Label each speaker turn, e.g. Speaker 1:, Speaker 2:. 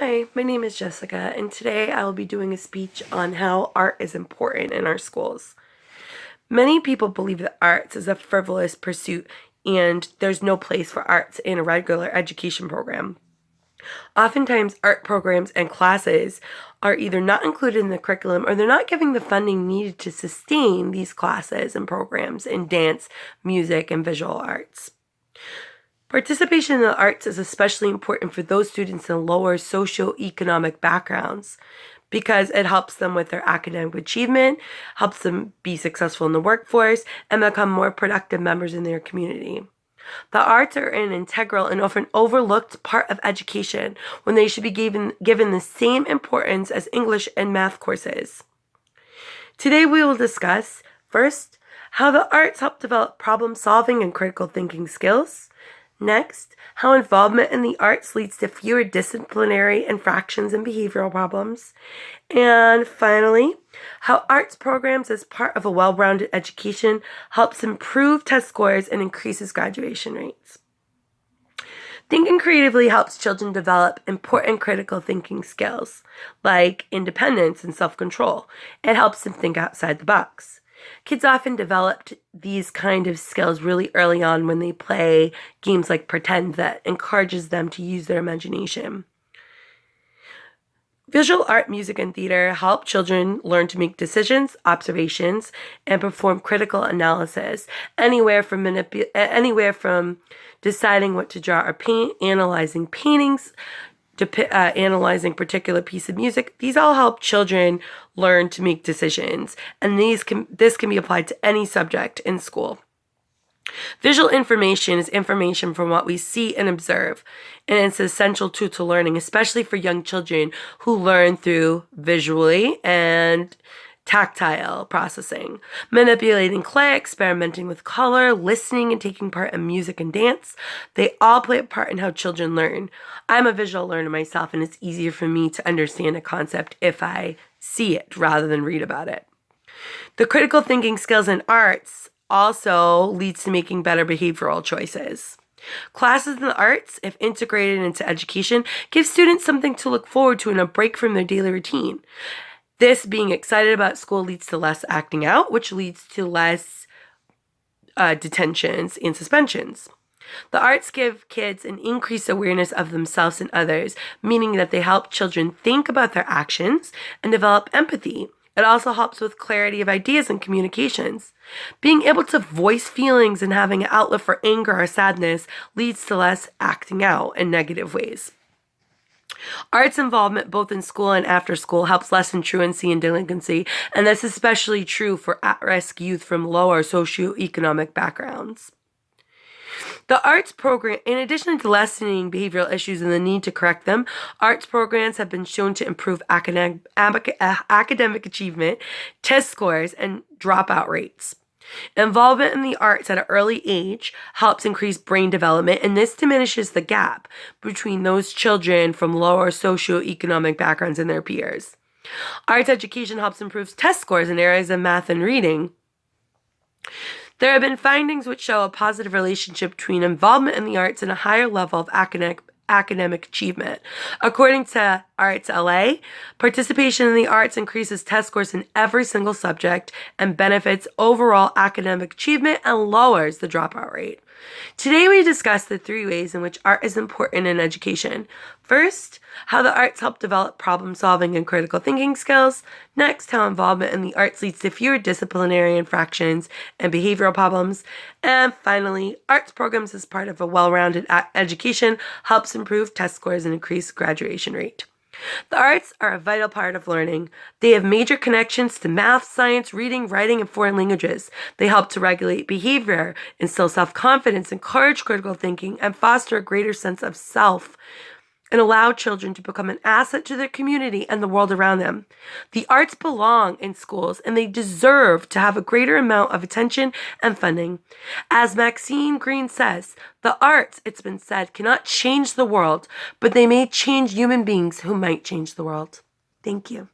Speaker 1: Hi, my name is Jessica, and today I will be doing a speech on how art is important in our schools. Many people believe that arts is a frivolous pursuit and there's no place for arts in a regular education program. Oftentimes, art programs and classes are either not included in the curriculum or they're not giving the funding needed to sustain these classes and programs in dance, music, and visual arts. Participation in the arts is especially important for those students in lower socioeconomic backgrounds because it helps them with their academic achievement, helps them be successful in the workforce, and become more productive members in their community. The arts are an integral and often overlooked part of education when they should be given the same importance as English and math courses. Today we will discuss, first, how the arts help develop problem-solving and critical thinking skills. Next, how involvement in the arts leads to fewer disciplinary infractions and behavioral problems. And finally, how arts programs as part of a well-rounded education helps improve test scores and increases graduation rates. Thinking creatively helps children develop important critical thinking skills, like independence and self-control. It helps them think outside the box. Kids often developed these kind of skills really early on when they play games like Pretend that encourages them to use their imagination. Visual art, music, and theater help children learn to make decisions, observations, and perform critical analysis, anywhere from deciding what to draw or paint, analyzing paintings, analyzing particular piece of music. These all help children learn to make decisions, and this can be applied to any subject in school. Visual information is information from what we see and observe, and it's an essential tool to learning, especially for young children who learn through visually and tactile processing, manipulating clay, experimenting with color, listening, and taking part in music and dance. They all play a part in how children learn. I'm a visual learner myself, and it's easier for me to understand a concept if I see it rather than read about it. The critical thinking skills in arts also leads to making better behavioral choices. Classes in the arts, if integrated into education, give students something to look forward to and a break from their daily routine. This being excited about school leads to less acting out, which leads to less detentions and suspensions. The arts give kids an increased awareness of themselves and others, meaning that they help children think about their actions and develop empathy. It also helps with clarity of ideas and communications. Being able to voice feelings and having an outlet for anger or sadness leads to less acting out in negative ways. Arts involvement both in school and after school helps lessen truancy and delinquency, and that's especially true for at-risk youth from lower socioeconomic backgrounds. The arts program, in addition to lessening behavioral issues and the need to correct them, arts programs have been shown to improve academic achievement, test scores, and dropout rates. Involvement in the arts at an early age helps increase brain development, and this diminishes the gap between those children from lower socioeconomic backgrounds and their peers. Arts education helps improve test scores in areas of math and reading. There have been findings which show a positive relationship between involvement in the arts and a higher level of academic achievement. According to Arts LA, participation in the arts increases test scores in every single subject and benefits overall academic achievement and lowers the dropout rate. Today we discuss the 3 ways in which art is important in education. First, how the arts help develop problem-solving and critical thinking skills. Next, how involvement in the arts leads to fewer disciplinary infractions and behavioral problems. And finally, arts programs as part of a well-rounded education helps improve test scores and increase graduation rate. The arts are a vital part of learning. They have major connections to math, science, reading, writing, and foreign languages. They help to regulate behavior, instill self-confidence, encourage critical thinking, and foster a greater sense of self, and allow children to become an asset to their community and the world around them. The arts belong in schools, and they deserve to have a greater amount of attention and funding. As Maxine Greene says, the arts, it's been said, cannot change the world, but they may change human beings who might change the world. Thank you.